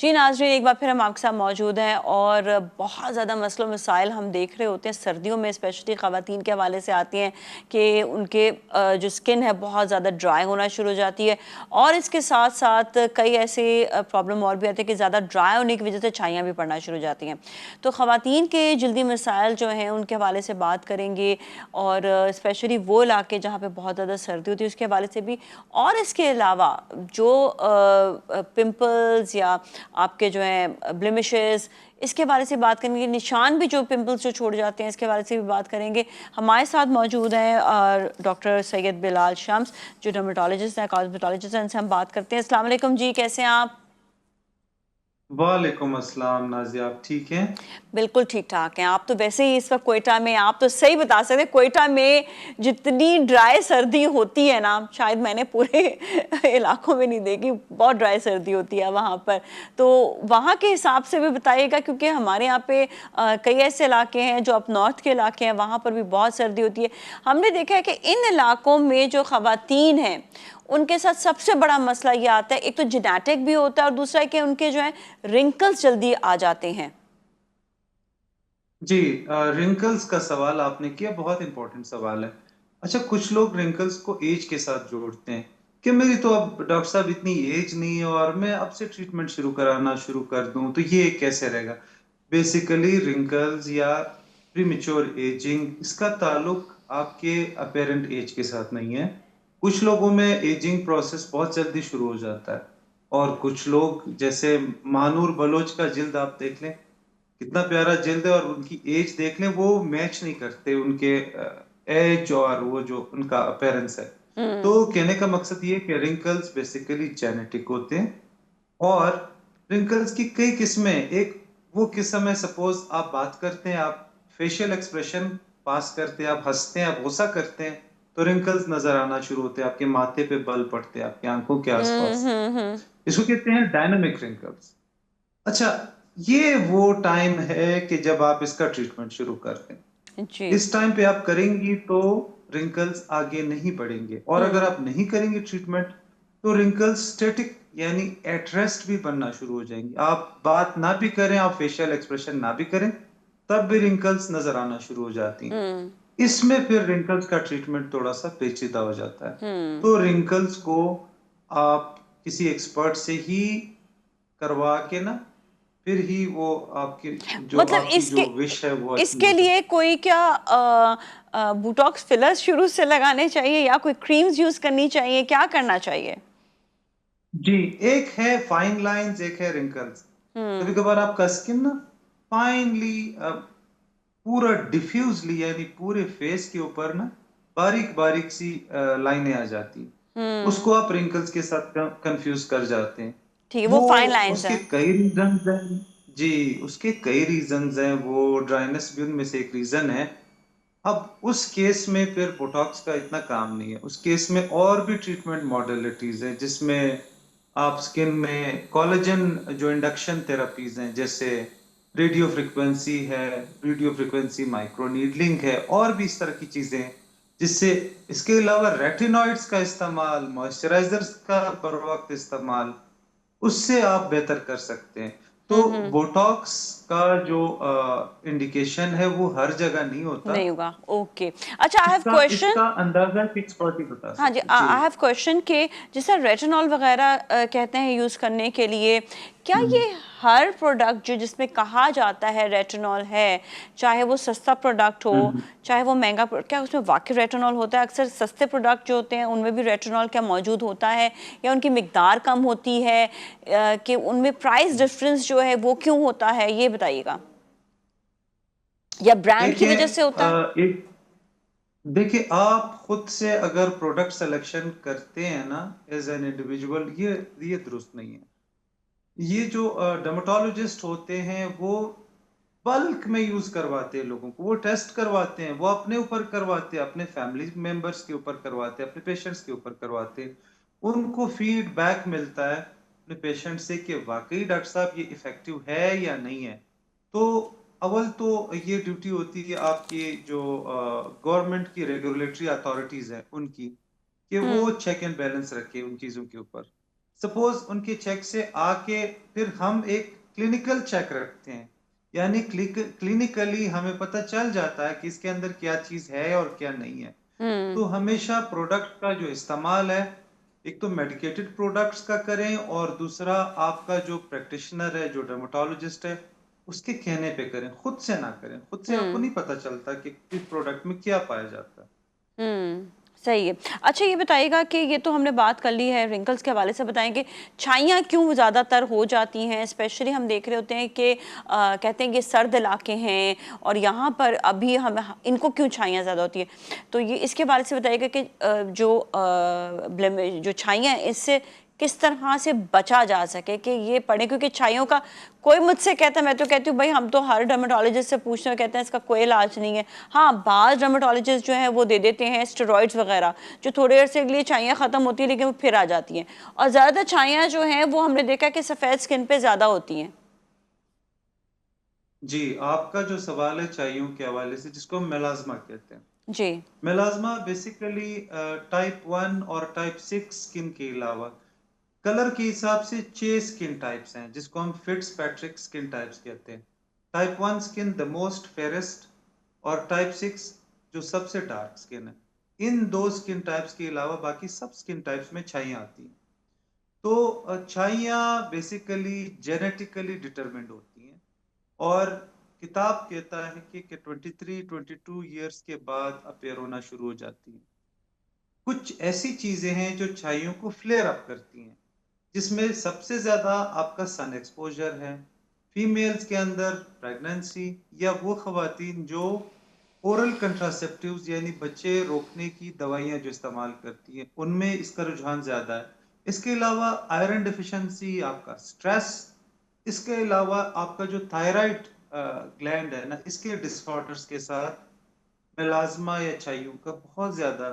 जी नाज़रीन, एक बार फिर हम आपके साथ मौजूद हैं और बहुत ज़्यादा मसलो मसाइल हम देख रहे होते हैं सर्दियों में, स्पेशली ख़वातीन के हवाले से आती हैं कि उनके जो स्किन है बहुत ज़्यादा ड्राई होना शुरू हो जाती है और इसके साथ साथ कई ऐसे प्रॉब्लम और भी आते हैं कि ज़्यादा ड्राई होने की वजह से छाइयाँ भी पड़ना शुरू हो जाती हैं। तो ख़वातीन के जल्दी मसाइल जो हैं उनके हवाले से बात करेंगे और स्पेशली वो इलाके जहाँ पर बहुत ज़्यादा सर्दी होती है उसके हवाले से भी, और इसके अलावा जो पिम्पल्स या आपके जो हैं ब्लेमिशेस, इसके बारे से बात करेंगे। निशान भी जो पिंपल्स जो छोड़ जाते हैं इसके बारे से भी बात करेंगे। हमारे साथ मौजूद हैं डॉक्टर सैयद बिलाल शम्स जो डर्मेटोलॉजिस्ट हैं, कॉस्मेटोलॉजिस्ट हैं, उनसे हम बात करते हैं। अस्सलाम वालेकुम जी, कैसे हैं आप? वालेकुम अस्सलाम नाज़िया, आप ठीक हैं? बिल्कुल ठीक-ठाक हैं। आप तो वैसे ही इस वक़्त क्वेटा में, आप तो सही बता सकते हैं क्वेटा में जितनी ड्राई सर्दी होती है ना, शायद मैंने पूरे इलाकों में नहीं देखी, बहुत ड्राई सर्दी होती है वहाँ पर। तो वहाँ के हिसाब से भी बताइएगा क्योंकि हमारे यहाँ पे कई ऐसे इलाके हैं जो अप नॉर्थ के इलाके हैं, वहाँ पर भी बहुत सर्दी होती है। हमने देखा है कि इन इलाकों में जो ख़वातीन हैं, उनके साथ सबसे बड़ा मसला ये आता है, एक तो जेनेटिक भी होता है और दूसरा है कि उनके जो है रिंकल्स जल्दी आ जाते हैं। जी, रिंकल्स का सवाल आपने किया, बहुत इंपॉर्टेंट सवाल है। अच्छा, कुछ लोग रिंकल्स को एज के साथ जोड़ते हैं कि मेरी तो अब डॉक्टर साहब इतनी एज नहीं है और मैं अब से ट्रीटमेंट शुरू कराना शुरू कर दूं तो ये कैसे रहेगा। बेसिकली रिंकल्स या प्रीमेच्योर एजिंग, इसका ताल्लुक आपके अपेरेंट एज के साथ नहीं है। कुछ लोगों में एजिंग प्रोसेस बहुत जल्दी शुरू हो जाता है और कुछ लोग, जैसे महानूर बलोच का जिल्द आप देख लें, कितना प्यारा जिल्द है, और उनकी एज देख लें, वो मैच नहीं करते उनके एज और वो जो उनका अपेरेंस है। तो हुँ। कहने का मकसद ये कि रिंकल्स बेसिकली जेनेटिक होते हैं और रिंकल्स की कई किस्में। एक वो किस्म है, सपोज आप बात करते हैं, आप फेशियल एक्सप्रेशन पास करते हैं, आप हंसते हैं, आप गुस्सा करते हैं, तो रिंकल्स नजर आना शुरू होते हैं, आपके माथे पे बल पड़ते हैं, आपकी आंखों के हुँ, आसपास। हुँ, हुँ। इसको कहते हैं डायनामिक रिंकल्स। अच्छा, ये वो टाइम है कि जब आप इसका ट्रीटमेंट शुरू करते हैं। जी। इस टाइम पे आप करेंगी तो रिंकल्स आगे नहीं बढ़ेंगे, और अगर हुँ। आप नहीं करेंगे ट्रीटमेंट तो रिंकल्स स्टैटिक यानी एट रेस्ट भी बनना शुरू हो जाएंगी। आप बात ना भी करें, आप फेशियल एक्सप्रेशन ना भी करें, तब भी रिंकल्स नजर आना शुरू हो जाती हैं। हुँ, इसमें फिर रिंकल्स का ट्रीटमेंट थोड़ा सा पेचीदा हो जाता है। हुँ। तो रिंकल्स को आप किसी एक्सपर्ट से ही करवा के ना, फिर ही वो आपकी जो मतलब आपकी इसके जो विश है वो अचीव इसके हो लिए सकती कोई क्या बोटॉक्स फिलर्स शुरू से लगाने चाहिए या कोई क्रीम्स यूज़ करनी चाहिए, क्या करना चाहिए? है। जी, एक है फाइन लाइंस, एक है रिंकल्स। कभी हुँ, कभार आपका स्किन ना फाइनली पूरा डिफ्यूजली यानी पूरे फेस के ऊपर ना बारीक बारीक सी लाइनें आ जाती हैं। हुँ। उसको आप रिंकल्स के साथ कंफ्यूज कर जाते हैं। ठीक है, वो वो फाइन लाइन्स उसके हैं। कई रीजंस हैं। जी, उसके कई रीजंस हैं, वो ड्राइनेस भी उनमें से एक रीजन है। अब उस केस में फिर बोटॉक्स का इतना काम नहीं है। उस केस में और भी ट्रीटमेंट मॉडलिटीज हैं, जिसमें आप स्किन में कोलेजन जो इंडक्शन थेरापीज हैं, जैसे रेडियो फ्रिक्वेंसी है, रेडियो फ्रिक्वेंसी माइक्रो नीडलिंग है, और भी इस तरह की चीजें हैं, जिससे इसके अलावा रेटिनॉइड्स का इस्तेमाल, मॉइस्चराइजर्स का बर वक्त इस्तेमाल, उससे आप बेहतर कर सकते हैं। तो हुँ, हुँ। बोटॉक्स का जो इंडिकेशन है वो हर जगह नहीं होता। नहीं होगा, ओके। अच्छा, आई हैव इसका क्वेश्चन। इसका अंदाजा एक एक्सपर्ट ही बता हाँ जी, सकते। जी। आई हैव क्वेश्चन कि जैसे रेटिनॉल वगैरह कहते हैं यूज़ करने के लिए, क्या हम्म, ये हर प्रोडक्ट जो जिसमें कहा जाता है रेटिनॉल है, चाहे वो सस्ता प्रोडक्ट हो, हम्म। चाहे वो महंगा क्या उसमें वाकई रेटिनॉल होता है? अक्सर सस्ते प्रोडक्ट जो होते हैं उनमें भी रेटिनॉल क्या मौजूद होता है या उनकी मिकदार कम होती है, कि उनमें प्राइस डिफरेंस जो है वो क्यों होता है, ये बताइएगा, या ब्रांड की देखिए, वजह से होता है? एक देखिए, आप खुद से अगर प्रोडक्ट सिलेक्शन करते हैं ना, एज एन इंडिविजुअल, ये दुरुस्त नहीं है। ये जो डर्मेटोलॉजिस्ट होते हैं वो बल्क में यूज करवाते हैं लोगों को, वो टेस्ट करवाते हैं, वो अपने ऊपर करवाते हैं, अपने फैमिली मेंबर्स के ऊपर करवाते हैं, अपने पेशेंट्स के ऊपर करवाते हैं। उनको फीडबैक मिलता है अपने पेशेंट से कि वाकई डॉक्टर साहब ये इफेक्टिव है या नहीं है। तो अव्वल तो ये ड्यूटी होती है आपकी जो गवर्नमेंट की रेगुलेटरी अथॉरिटीज है उनकी, कि वो हुँ, चेक एंड बैलेंस रखे उन चीजों के ऊपर। सपोज उनके चेक से आके फिर हम एक क्लिनिकल चेक रखते हैं, यानी क्लिनिकली हमें पता चल जाता है कि इसके अंदर क्या चीज है और क्या नहीं है। हम्म। तो हमेशा प्रोडक्ट का जो इस्तेमाल है, एक तो मेडिकेटेड प्रोडक्ट्स का करें, और दूसरा आपका जो प्रैक्टिशनर है, जो डर्मेटोलॉजिस्ट है, उसके कहने पे करें, खुद से ना करें। खुद से आपको हम्म। नहीं पता चलता कि किस प्रोडक्ट में क्या पाया जाता है। सही है। अच्छा ये बताइएगा कि ये तो हमने बात कर ली है रिंकल्स के हवाले से, बताएंगे छाइयाँ क्यों ज़्यादातर हो जाती हैं? स्पेशली हम देख रहे होते हैं कि कहते हैं कि सर्द इलाके हैं और यहाँ पर अभी हम इनको क्यों छाइयाँ ज़्यादा होती है, तो ये इसके बारे से बताइएगा कि जो छाइयाँ हैं इससे किस तरह से बचा जा सके कि ये पड़े, क्योंकि छाइयों का कोई मुझसे कहता है, मैं तो कहती हूँ भाई हम तो हर डर्मेटोलॉजिस्ट से पूछते हैं, कहते हैं इसका कोई इलाज नहीं है। हाँ, बाज़ डर्मेटोलॉजिस्ट जो हैं वो दे देते हैं स्टेरॉइड्स वगैरह, जो थोड़ी देर से के लिए छाइयाँ ख़त्म होती हैं लेकिन वो फिर आ जाती हैं, और ज़्यादातर छाइयाँ जो हैं वो हमने देखा कि सफ़ेद स्किन पे ज़्यादा होती हैं। जी, आपका जो सवाल है छाइयों के हवाले से, जिसको हम मेलाज्मा कहते हैं। जी। मेलाज्मा बेसिकली टाइप 1 और टाइप 6 स्किन के अलावा कलर के हिसाब से 6 स्किन टाइप्स हैं, जिसको हम फिट्सपैट्रिक स्किन टाइप्स कहते हैं। Type 1 skin the most fairest, और टाइप 6 जो सबसे डार्क स्किन है। इन दो स्किन टाइप्स के अलावा बाकी सब स्किन टाइप्स में छाइयाँ आती हैं। तो छाइयाँ बेसिकली जेनेटिकली डिटरमिन्ड होती हैं, और किताब कहता है कि 23-22 ईयर्स के बाद अपेयर होना शुरू हो जाती हैं। कुछ ऐसी चीजें हैं जो छाइयों को फ्लेयर अप करती हैं, जिसमें सबसे ज्यादा आपका सन एक्सपोजर है। फीमेल्स के अंदर प्रेगनेंसी, या वो खवातीन जो ओरल कंट्रासेप्टिव्स यानी बच्चे रोकने की दवाइयां जो इस्तेमाल करती हैं, उनमें इसका रुझान ज्यादा है। इसके अलावा आयरन डिफिशिएंसी, आपका स्ट्रेस, इसके अलावा आपका जो थायराइड ग्लैंड है ना, इसके डिसऑर्डर्स के साथ मेलाज्मा या छाइयों का बहुत ज्यादा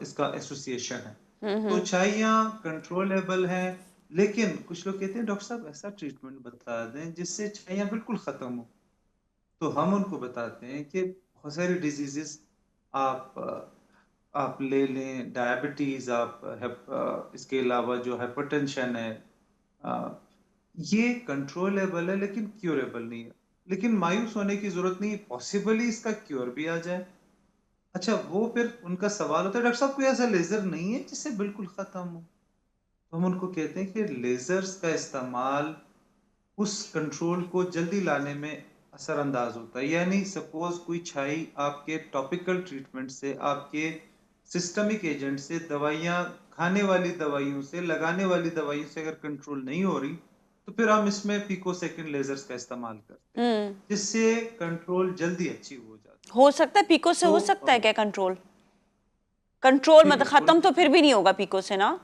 इसका एसोसिएशन है। तो हम्म। छाइयाँ कंट्रोलेबल हैं, लेकिन कुछ लोग कहते हैं डॉक्टर साहब ऐसा ट्रीटमेंट बता दें जिससे छाइयाँ बिल्कुल खत्म हो। तो हम उनको बताते हैं कि बहुत सारी डिजीजेस आप आप ले लें, डायबिटीज, इसके अलावा जो हाइपरटेंशन है, अ, ये कंट्रोलेबल है लेकिन क्यूरेबल नहीं है। लेकिन मायूस होने की जरूरत नहीं, पॉसिबली इसका क्योर भी आ जाए। अच्छा, वो फिर उनका सवाल होता है डॉक्टर साहब कोई ऐसा लेजर नहीं है जिससे बिल्कुल खत्म हो? तो हम उनको कहते हैं कि लेजर्स का इस्तेमाल उस कंट्रोल को जल्दी लाने में असरअंदाज होता है। यानी सपोज कोई छाई आपके टॉपिकल ट्रीटमेंट से, आपके सिस्टमिक एजेंट से, दवाइयाँ खाने वाली दवाइयों से, लगाने वाली दवाइयों से अगर कंट्रोल नहीं हो रही, तो फिर हम इसमें पिकोसेकंड लेजर्स का इस्तेमाल करते हैं, हम्म। जिससे कंट्रोल जल्दी अचीव हो जाती है। हो सकता है पीको से, तो हो सकता है क्या कंट्रोल? कंट्रोल जी मतलब बिल्कुल। खत्म तो फिर भी नहीं होगा पीको से ना?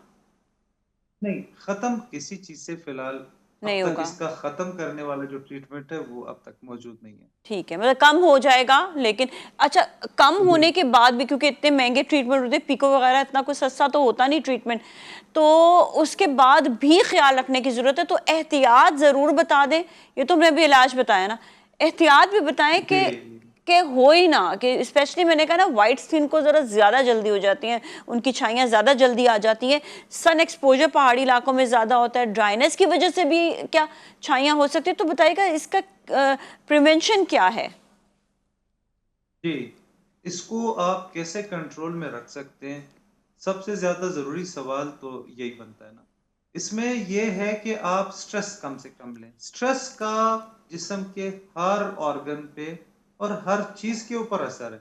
नहीं, खत्म किसी चीज से फिलहाल अब नहीं तक होगा। इसका खत्म करने वाला जो ट्रीटमेंट है वो अब तक मौजूद नहीं है। ठीक है, मतलब कम हो जाएगा लेकिन, अच्छा कम जी होने के बाद भी, क्योंकि इतने महंगे ट्रीटमेंट होते हैं, पिको वगैरह इतना कुछ सस्ता तो होता नहीं ट्रीटमेंट, तो उसके बाद भी ख्याल रखने की ज़रूरत है, तो एहतियात ज़रूर बता दें। ये तो हमने अभी इलाज बताया ना, एहतियात भी बताएं जी कि हो ही ना, कि स्पेशली मैंने कहा ना वाइट स्किन को ज़रा ज़्यादा जल्दी हो जाती हैं, उनकी छाइयाँ ज़्यादा जल्दी आ जाती हैं, सन एक्सपोजर पहाड़ी इलाकों में ज़्यादा होता है, ड्राइनेस की वजह से भी क्या छाइयाँ हो सकती है, तो बताइएगा इसका प्रिवेंशन क्या है? जी, इसको आप कैसे कंट्रोल में रख सकते हैं? सबसे ज्यादा जरूरी सवाल तो यही बनता है ना। इसमें यह है कि आप स्ट्रेस कम से कम लें। स्ट्रेस का जिस्म के हर ऑर्गन पे और हर चीज के ऊपर असर है,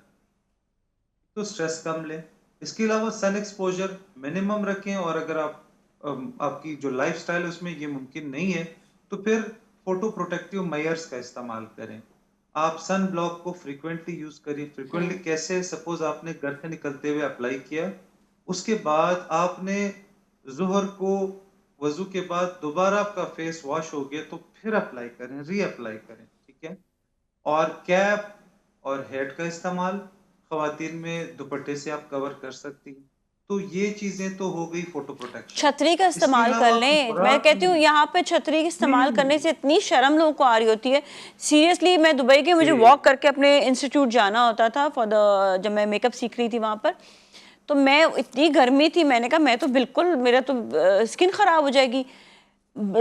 तो स्ट्रेस कम लें। इसके अलावा सन एक्सपोजर मिनिमम रखें, और अगर आपकी जो लाइफस्टाइल है उसमें ये मुमकिन नहीं है, तो फिर फोटो प्रोटेक्टिव मेयर्स का इस्तेमाल करें। आप सन ब्लॉक को फ्रीक्वेंटली यूज करिए। फ्रीक्वेंटली हम्म। कैसे? सपोज आपने घर से निकलते हुए अप्लाई किया, उसके बाद आपने जोहर को वजू के बाद दोबारा आपका फेस वॉश हो गया, तो फिर अप्लाई करें, री अप्लाई करें, ठीक है। और कैप और हेड का इस्तेमाल, खवातीन में दुपट्टे से आप कवर कर सकती हैं। तो ये चीजें तो हो गई फोटो प्रोटेक्शन। छतरी का इसके इस्तेमाल कर अलावा लें, मैं खुराक कहती में हूँ यहाँ पे छतरी इस्तेमाल करने हम्म, से इतनी शर्म लोगों को आ रही होती है। सीरियसली मैं दुबई के, मुझे जी वॉक करके अपने इंस्टीट्यूट जाना होता था फॉर द, जब मैं मेकअप सीख रही थी वहाँ पर, तो मैं इतनी गर्मी थी, मैंने कहा मैं तो बिल्कुल, मेरा तो स्किन खराब हो जाएगी।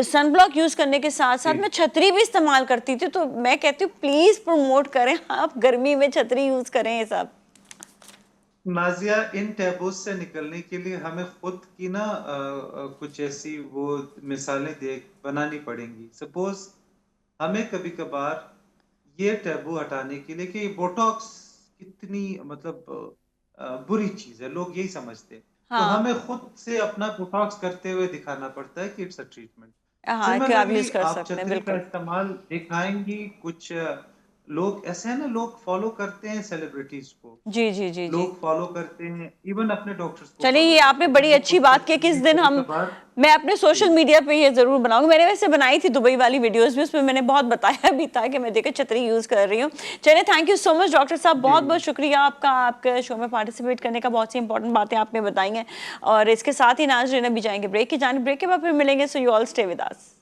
सन ब्लॉक यूज करने के साथ साथ जी मैं छतरी भी इस्तेमाल करती थी। तो मैं कहती हूँ प्लीज प्रमोट करें, आप गर्मी में छतरी यूज करें ये सब। नाजिया, इन टैबूज से निकलने के लिए हमें खुद की ना कुछ ऐसी वो मिसालें देख बनानी पड़ेंगी। सपोज हमें कभी कभार ये टैबू हटाने के लिए कि बोटॉक्स कितनी मतलब बुरी चीज है, लोग यही समझते हैं, तो हाँ हमें खुद से अपना बोटॉक्स करते हुए दिखाना पड़ता है कि इट्स अ ट्रीटमेंट। हाँ, कि आप सिमिलरली यूज कर आप सकते हैं, छतरी का बिल्कुल। इस्तेमाल दिखाएंगी, कुछ लोग ऐसे हैं ना, लोग फॉलो करते हैं सेलिब्रिटीज को, जी जी जी जी। लोग फॉलो करते हैं, इवन अपने डॉक्टर्स को चलिए, फॉलो ये आपने करते हैं, तो बड़ी वो अच्छी खुद बात की कहते कि इस हैं दिन कभी हम, कभार। मैं अपने सोशल जी मीडिया पे ये जरूर बनाऊंगी। मैंने वैसे बनाई थी दुबई वाली वीडियोस भी, उसमें मैंने बहुत बताया भी था कि मैं देखिए छतरी यूज कर रही हूँ। चलिए, thank you so much doctor साहब, जी बहुत बहुत शुक्रिया आपका, आपके शो में पार्टिसिपेट करने का। बहुत सी इंपॉर्टेंट बातें आपने बताई हैं। और इसके साथ ही नाज़रीन अभी जाएंगे ब्रेक की जाने, ब्रेक के बाद फिर मिलेंगे। So you all stay with us.